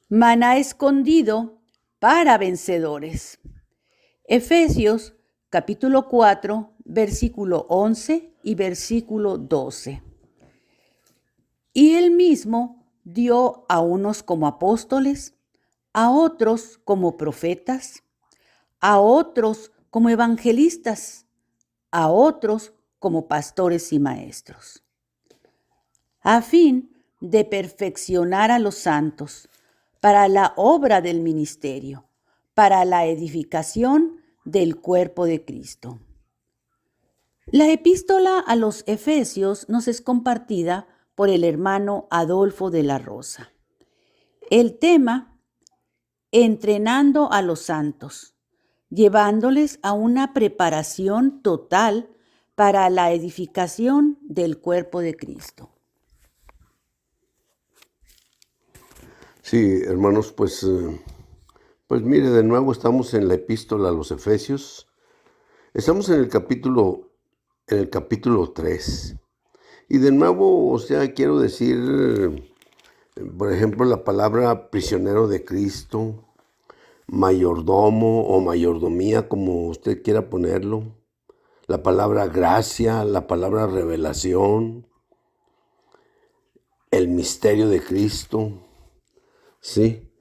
Maná escondido para vencedores. Efesios capítulo 4, versículo 11 y versículo 12. Y él mismo dio a unos como apóstoles, a otros como profetas, a otros como evangelistas, a otros como pastores y maestros, a fin de perfeccionar a los santos para la obra del ministerio, para la edificación del cuerpo de Cristo. La epístola a los Efesios nos es compartida por el hermano Adolfo de la Rosa. El tema, entrenando a los santos, llevándoles a una preparación total para la edificación del cuerpo de Cristo. Sí, hermanos, pues mire, de nuevo estamos en la epístola a los Efesios. Estamos en el capítulo 3. Y de nuevo, quiero decir, por ejemplo, la palabra prisionero de Cristo, mayordomo o mayordomía, como usted quiera ponerlo. La palabra gracia, la palabra revelación, el misterio de Cristo, ¿sí?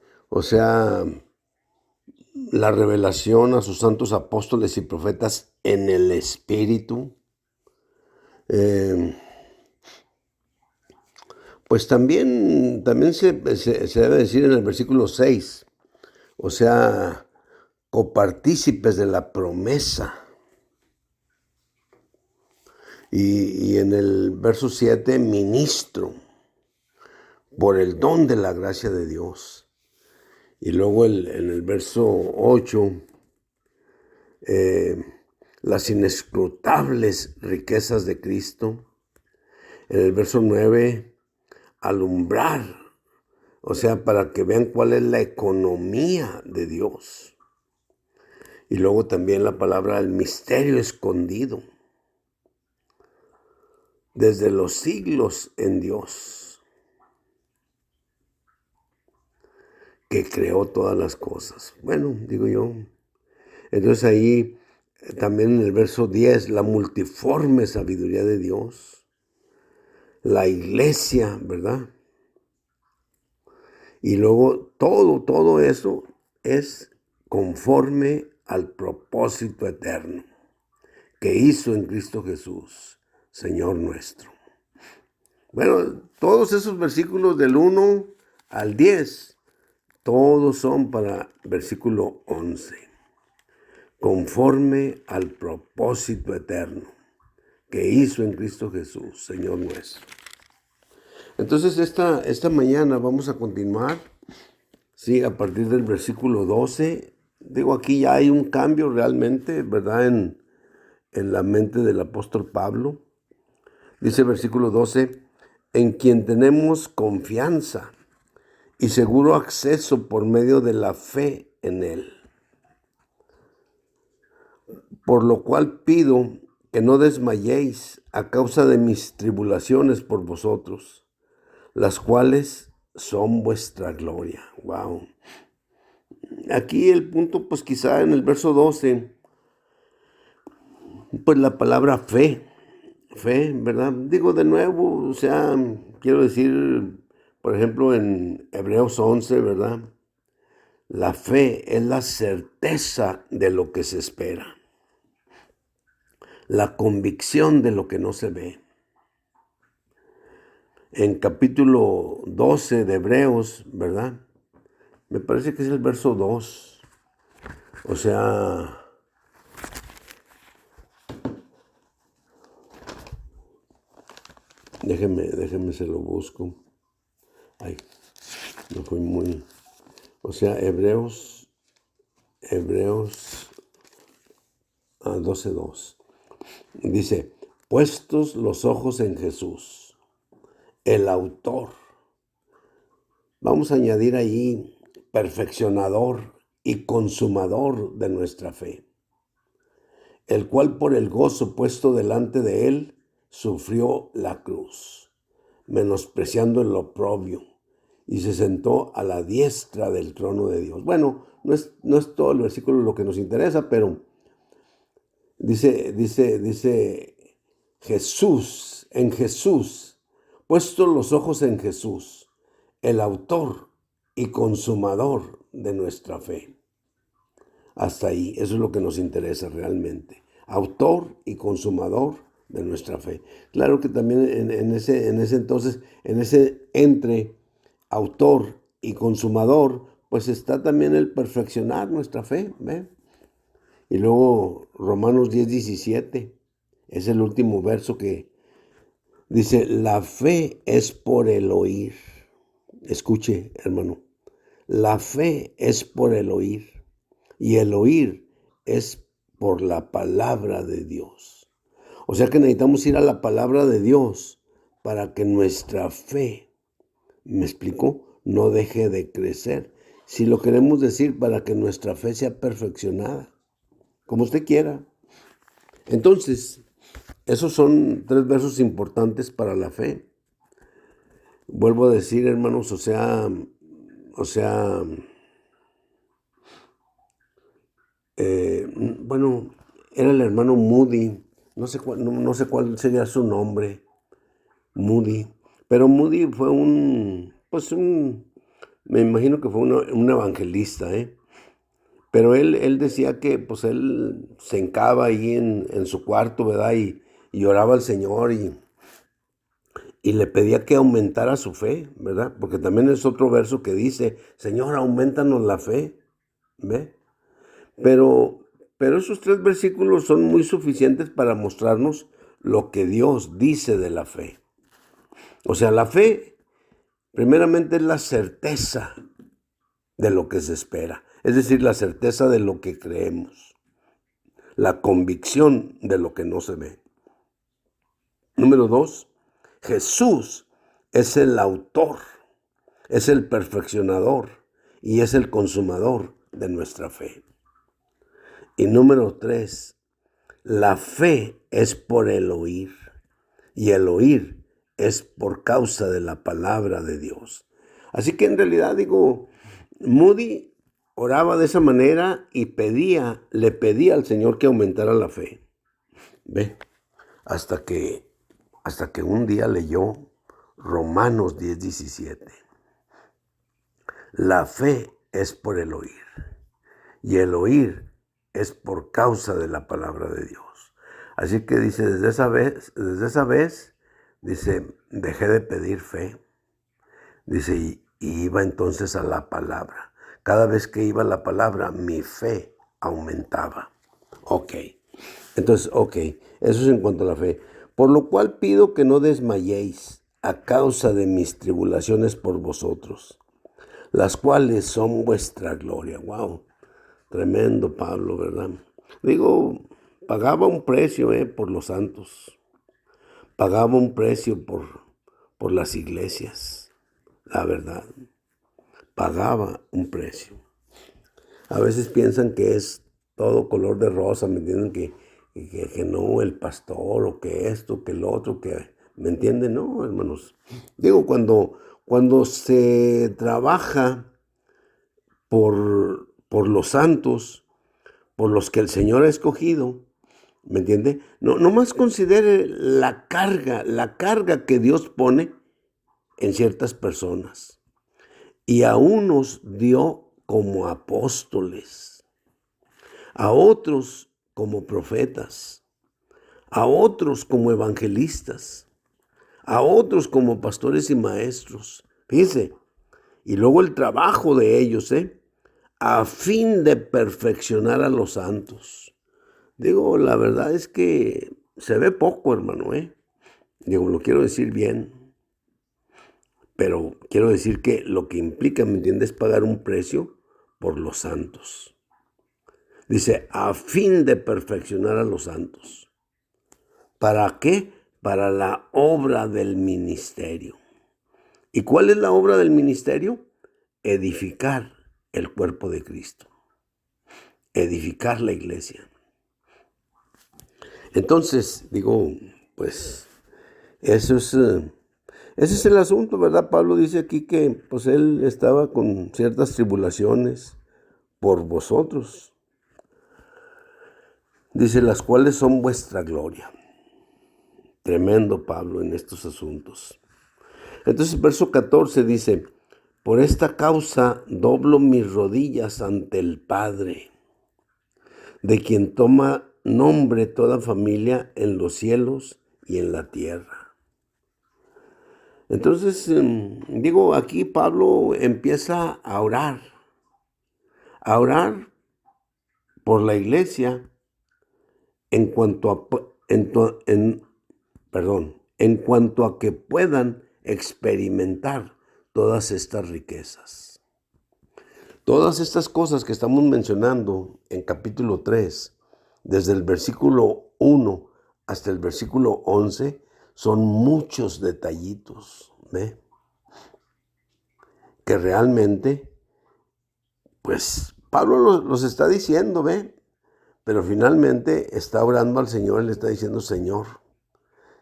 La revelación a sus santos apóstoles y profetas en el Espíritu. Pues también se debe decir en el versículo 6, copartícipes de la promesa. Y en el verso 7, ministro por el don de la gracia de Dios. Y luego en el verso 8, las inescrutables riquezas de Cristo. En el verso 9, alumbrar, para que vean cuál es la economía de Dios. Y luego también la palabra el misterio escondido desde los siglos en Dios, que creó todas las cosas. Bueno, digo yo. Entonces ahí también en el verso 10, la multiforme sabiduría de Dios, la iglesia, ¿verdad? Y luego todo eso es conforme al propósito eterno que hizo en Cristo Jesús, Señor nuestro. Bueno, todos esos versículos del 1 al 10, todos son para versículo 11. Conforme al propósito eterno que hizo en Cristo Jesús, Señor nuestro. Entonces esta mañana vamos a continuar, sí, a partir del versículo 12. Digo, aquí ya hay un cambio realmente, ¿verdad? En la mente del apóstol Pablo. Dice el versículo 12, en quien tenemos confianza y seguro acceso por medio de la fe en él. Por lo cual pido que no desmayéis a causa de mis tribulaciones por vosotros, las cuales son vuestra gloria. Wow. Aquí el punto, pues quizá en el verso 12, pues la palabra fe, ¿verdad? Digo de nuevo, quiero decir, por ejemplo, en Hebreos 11, ¿verdad? La fe es la certeza de lo que se espera, la convicción de lo que no se ve. En capítulo 12 de Hebreos, ¿verdad? Me parece que es el verso 2. Déjeme se lo busco. Ay, no fui muy... Hebreos 12:2. Dice, puestos los ojos en Jesús, el autor. Vamos a añadir ahí perfeccionador y consumador de nuestra fe, el cual por el gozo puesto delante de él sufrió la cruz, menospreciando el oprobio, y se sentó a la diestra del trono de Dios. Bueno, no es todo el versículo lo que nos interesa, pero dice Jesús, en Jesús, puestos los ojos en Jesús, el autor y consumador de nuestra fe. Hasta ahí, eso es lo que nos interesa realmente. Autor y consumador de nuestra fe. Claro que también en ese entonces, en ese entre autor y consumador, pues está también el perfeccionar nuestra fe, ¿ve? Y luego Romanos 10:17 es el último verso que dice, la fe es por el oír. Escuche, hermano, la fe es por el oír y el oír es por la palabra de Dios. O sea que necesitamos ir a la palabra de Dios para que nuestra fe, ¿me explico?, no deje de crecer. Si lo queremos decir, para que nuestra fe sea perfeccionada, como usted quiera. Entonces, esos son 3 versos importantes para la fe. Vuelvo a decir, hermanos, o sea, bueno, era el hermano Moody, no sé cuál sería su nombre, Moody, pero Moody fue me imagino que fue un evangelista, pero él decía que pues él se hincaba ahí en su cuarto, ¿verdad? Y oraba al Señor y le pedía que aumentara su fe, ¿verdad? Porque también es otro verso que dice, Señor, aumentanos la fe, ¿ve? Pero esos 3 versículos son muy suficientes para mostrarnos lo que Dios dice de la fe. O sea, la fe, primeramente, es la certeza de lo que se espera. Es decir, la certeza de lo que creemos. La convicción de lo que no se ve. Número 2, Jesús es el autor, es el perfeccionador y es el consumador de nuestra fe. Y número 3, la fe es por el oír y el oír es por causa de la palabra de Dios. Así que en realidad Moody oraba de esa manera y le pedía al Señor que aumentara la fe. ¿Ve? Hasta que un día leyó Romanos 10:17. La fe es por el oír y el oír es por causa de la palabra de Dios. Así que dice, desde esa vez, dice, dejé de pedir fe. Dice, y iba entonces a la palabra. Cada vez que iba a la palabra, mi fe aumentaba. Entonces, eso es en cuanto a la fe. Por lo cual pido que no desmayéis a causa de mis tribulaciones por vosotros, las cuales son vuestra gloria. Wow, tremendo Pablo, ¿verdad? Pagaba un precio por los santos. Pagaba un precio por las iglesias, la verdad. Pagaba un precio. A veces piensan que es todo color de rosa, ¿me entienden? Que no, el pastor, o que esto, que el otro, ¿me entienden? No, hermanos. Cuando se trabaja por los santos, por los que el Señor ha escogido, ¿me entiende? No más considere la carga que Dios pone en ciertas personas. Y a unos dio como apóstoles, a otros como profetas, a otros como evangelistas, a otros como pastores y maestros. Fíjense, y luego el trabajo de ellos, a fin de perfeccionar a los santos. La verdad es que se ve poco, hermano, lo quiero decir bien, pero quiero decir que lo que implica, ¿me entiendes?, pagar un precio por los santos. Dice, a fin de perfeccionar a los santos. ¿Para qué? Para la obra del ministerio. ¿Y cuál es la obra del ministerio? Edificar el cuerpo de Cristo. Edificar la iglesia. Entonces, pues, eso ese es el asunto, ¿verdad? Pablo dice aquí que pues él estaba con ciertas tribulaciones por vosotros. Dice, las cuales son vuestra gloria. Tremendo Pablo en estos asuntos. Entonces, verso 14 dice, por esta causa doblo mis rodillas ante el Padre, de quien toma nombre toda familia en los cielos y en la tierra. Entonces, digo, aquí Pablo empieza a orar por la iglesia en cuanto a, en cuanto a que puedan experimentar todas estas riquezas. Todas estas cosas que estamos mencionando en capítulo 3, desde el versículo 1 hasta el versículo 11, son muchos detallitos, ¿ve? Que realmente, pues, Pablo los está diciendo, ¿ve? Pero finalmente está orando al Señor y le está diciendo, Señor,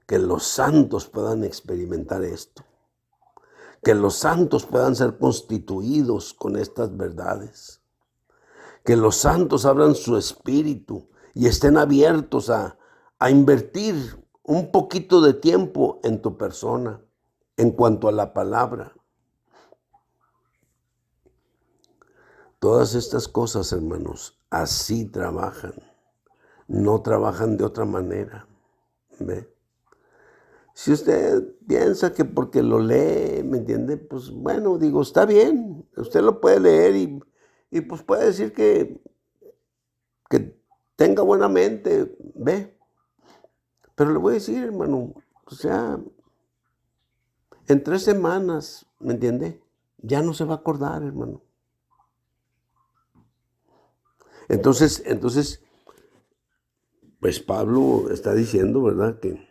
que los santos puedan experimentar esto. Que los santos puedan ser constituidos con estas verdades. Que los santos abran su espíritu y estén abiertos a invertir un poquito de tiempo en tu persona en cuanto a la palabra. Todas estas cosas, hermanos, así trabajan. No trabajan de otra manera. ¿Ve? Si usted piensa que porque lo lee, ¿me entiende? Pues bueno, digo, está bien. Usted lo puede leer y pues puede decir que tenga buena mente, ¿ve? Pero le voy a decir, hermano, o sea, en 3 semanas, ¿me entiende? Ya no se va a acordar, hermano. Entonces, pues Pablo está diciendo, ¿verdad? Que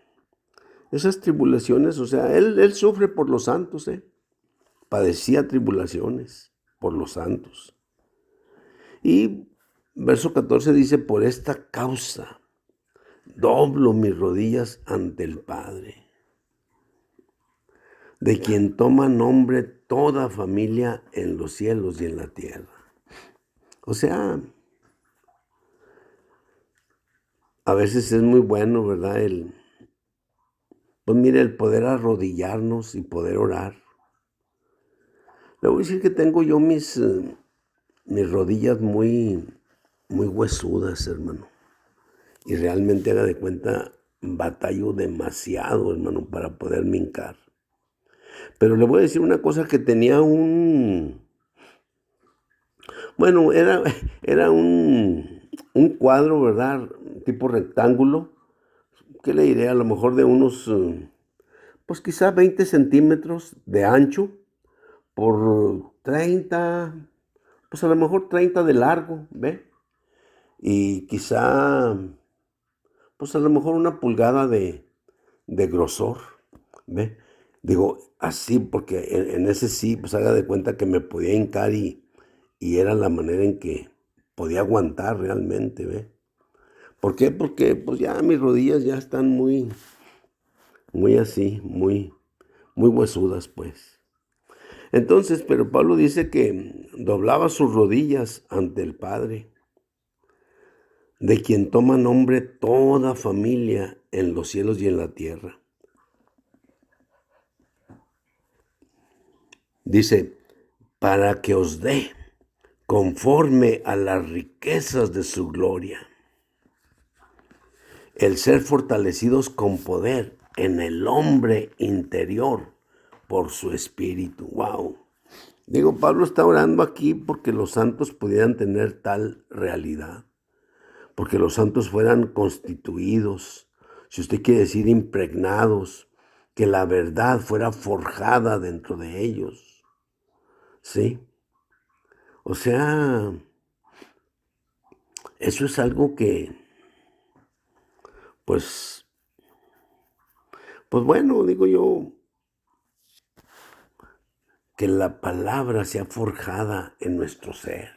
esas tribulaciones, o sea, él sufre por los santos, padecía tribulaciones por los santos. Y verso 14 dice, por esta causa doblo mis rodillas ante el Padre, de quien toma nombre toda familia en los cielos y en la tierra. O sea, a veces es muy bueno, ¿verdad? Pues mire, el poder arrodillarnos y poder orar. Le voy a decir que tengo yo mis rodillas muy huesudas, hermano. Y realmente, haga de cuenta, batallo demasiado, hermano, para poderme hincar. Pero le voy a decir una cosa, que tenía bueno, era un cuadro, ¿verdad? Tipo rectángulo. ¿Qué le diré? A lo mejor de unos, pues quizá 20 centímetros de ancho por 30, pues a lo mejor 30 de largo, ¿ve? Y quizá, pues a lo mejor 1 pulgada de grosor, ¿ve? Digo, así, porque en ese sí, pues haga de cuenta que me podía hincar y era la manera en que podía aguantar realmente, ¿ve? ¿Por qué? Porque pues ya mis rodillas ya están muy así, muy huesudas, pues. Entonces, pero Pablo dice que doblaba sus rodillas ante el Padre, de quien toma nombre toda familia en los cielos y en la tierra. Dice, para que os dé conforme a las riquezas de su gloria, el ser fortalecidos con poder en el hombre interior por su espíritu. ¡Wow! Digo, Pablo está orando aquí porque los santos pudieran tener tal realidad, porque los santos fueran constituidos, si usted quiere decir impregnados, que la verdad fuera forjada dentro de ellos. ¿Sí? O sea, eso es algo que, pues bueno, digo yo, que la palabra sea forjada en nuestro ser,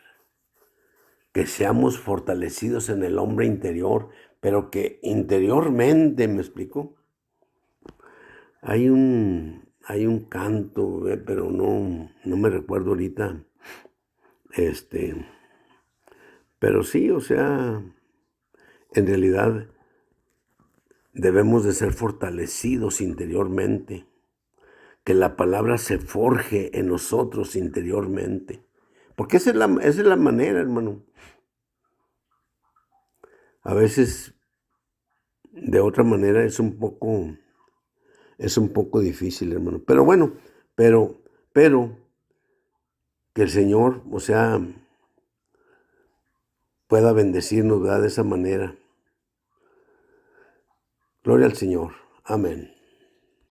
que seamos fortalecidos en el hombre interior, pero que interiormente, ¿me explico? Hay un hay un canto, pero no me recuerdo ahorita. Pero sí, o sea, en realidad debemos de ser fortalecidos interiormente, que la palabra se forje en nosotros interiormente, porque esa es la manera, hermano. A veces de otra manera es un poco difícil, hermano. Pero bueno, pero que el Señor, o sea, pueda bendecirnos, ¿verdad? De esa manera. Gloria al Señor. Amén.